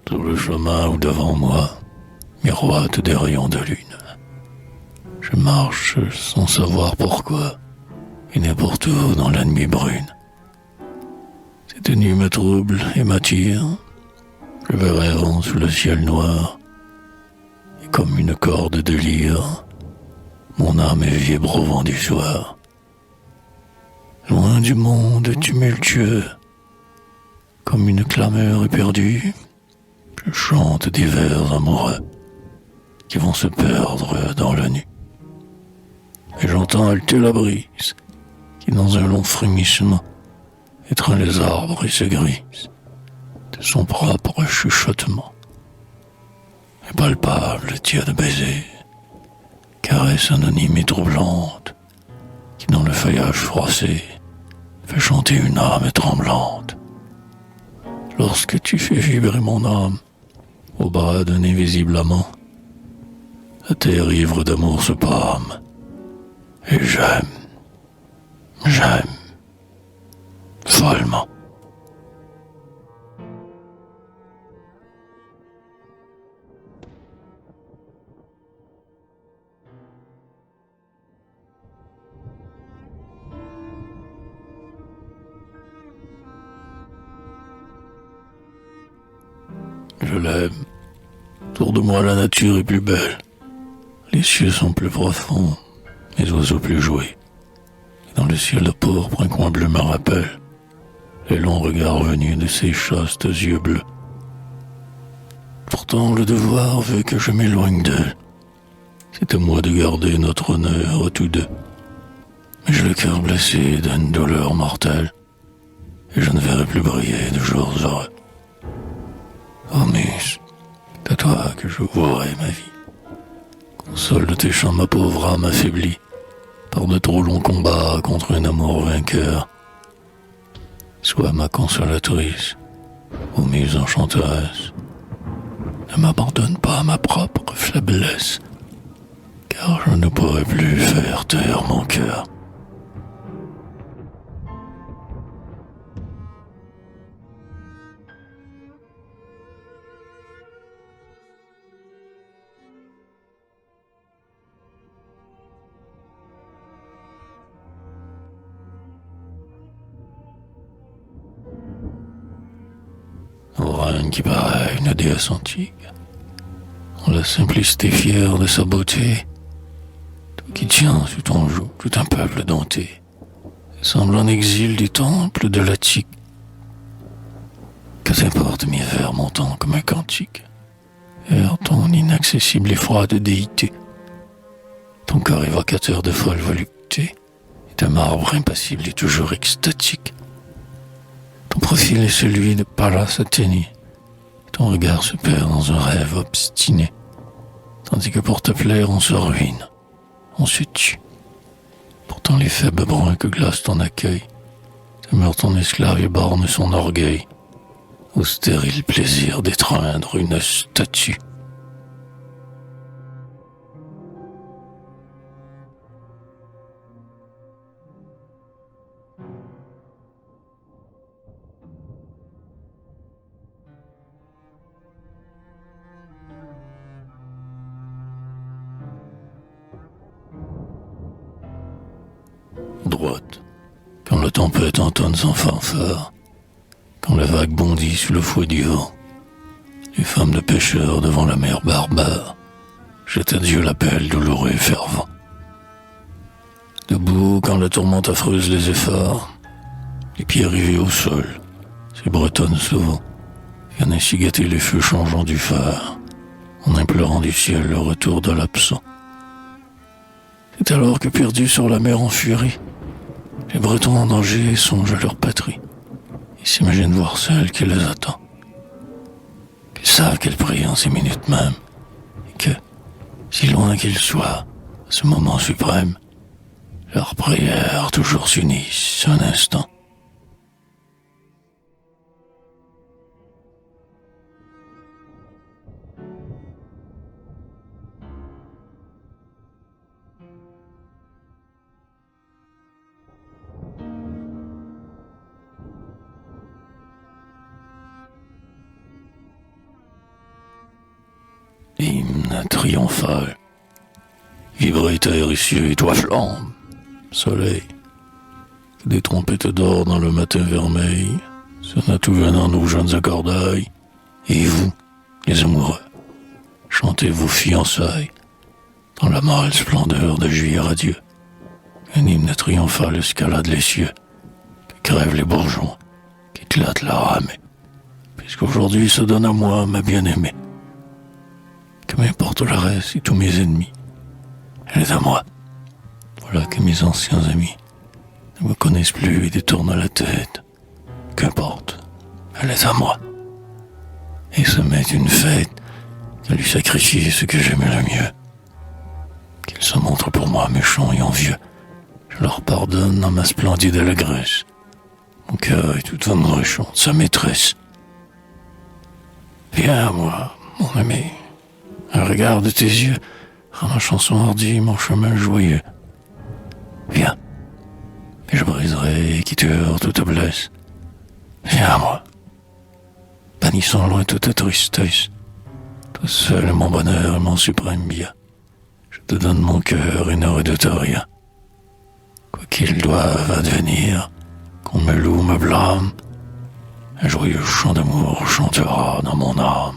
Sur le chemin où devant moi miroitent des rayons de lune. Je marche sans savoir pourquoi, et n'importe où dans la nuit brune. Cette nuit me trouble et m'attire. Je vais rêvant sous le ciel noir, et comme une corde de lyre, mon âme est vibre au vent du soir. Loin du monde tumultueux, comme une clameur éperdue, je chante des vers amoureux qui vont se perdre dans la nuit. Et j'entends halter la brise qui, dans un long frémissement, étreint les arbres et se grise de son propre chuchotement. Et palpable tiède baiser, caresse anonyme et troublante, qui dans le feuillage froissé fait chanter une âme tremblante. Lorsque tu fais vibrer mon âme au bras d'un invisible amant, la terre ivre d'amour se pâme, et j'aime, follement. Je l'aime. Autour de moi, la nature est plus belle. Les cieux sont plus profonds, les oiseaux plus joués. Et dans le ciel de pourpre, un coin bleu me rappelle les longs regards venus de ces chastes yeux bleus. Pourtant, le devoir veut que je m'éloigne d'elle. C'est à moi de garder notre honneur tous deux. Mais j'ai le cœur blessé d'une douleur mortelle, et je ne verrai plus briller de jours heureux. Oh Muse, c'est à toi que je vouerai ma vie. Console de tes chants ma pauvre âme affaiblie par de trop longs combats contre un amour vainqueur. Sois ma consolatrice, ô Muse enchanteresse. Ne m'abandonne pas à ma propre faiblesse, car je ne pourrai plus faire taire mon cœur. Aurane qui paraît une déesse antique, dans la simplicité fière de sa beauté, toi qui tiens sous ton joug tout un peuple dompté, semble en exil du temple de l'Attique. Que t'importe mes vers montant comme un cantique, vers ton inaccessible et froide déité. Ton corps évocateur de folle volupté est un marbre impassible et toujours extatique. Ton profil est celui de Pallas Athénée. Ton regard se perd dans un rêve obstiné. Tandis que pour te plaire, on se ruine, on se tue. Pourtant les faibles bruns que glace ton accueil demeurent ton esclave et borne son orgueil au stérile plaisir d'étreindre une statue. Droite, quand la tempête entonne son fanfare, quand la vague bondit sous le fouet du vent, les femmes de pêcheurs devant la mer barbare jettent à Dieu l'appel douloureux et fervent. Debout, quand la tourmente affreuse les efforts, les pieds rivés au sol, ces bretonnes souvent viennent ainsi gâter les feux changeants du phare, en implorant du ciel le retour de l'absent. C'est alors que, perdus sur la mer en furie, les Bretons en danger songent à leur patrie. Ils s'imaginent voir celle qui les attend. Qu'ils savent qu'elle prie en ces minutes même, et que, si loin qu'ils soient, à ce moment suprême, leurs prières toujours s'unissent un instant. hymne triomphal. Vibrez terre et cieux et toi flamme, soleil. Des trompettes d'or dans le matin vermeil, sonne à tout venant nos jeunes accordailles. Et vous, les amoureux, chantez vos fiançailles dans la mâle splendeur de juillet radieux. Un hymne triomphal escalade les cieux, qui crève les bourgeons, qui éclate la ramée. Puisqu'aujourd'hui se donne à moi, ma bien-aimée. Que m'importe le reste et tous mes ennemis. Elle est à moi. Voilà que mes anciens amis ne me connaissent plus et détournent la tête. Qu'importe, elle est à moi. Et se met une fête qu'à lui sacrifier ce que j'aimais le mieux. Qu'ils se montrent pour moi méchants et envieux. Je leur pardonne dans ma splendide allégresse. Mon cœur est tout tendre chante sa maîtresse. Viens à moi, mon ami. Un regard de tes yeux rend ma chanson hardie, mon chemin joyeux. Viens, et je briserai qui te heurte ou te blesse. Viens à moi, bannissons loin toute ta tristesse. Toi seul est mon bonheur et mon suprême bien. Je te donne mon cœur et ne redoute rien. Quoi qu'il doive advenir, qu'on me loue, me blâme, un joyeux chant d'amour chantera dans mon âme.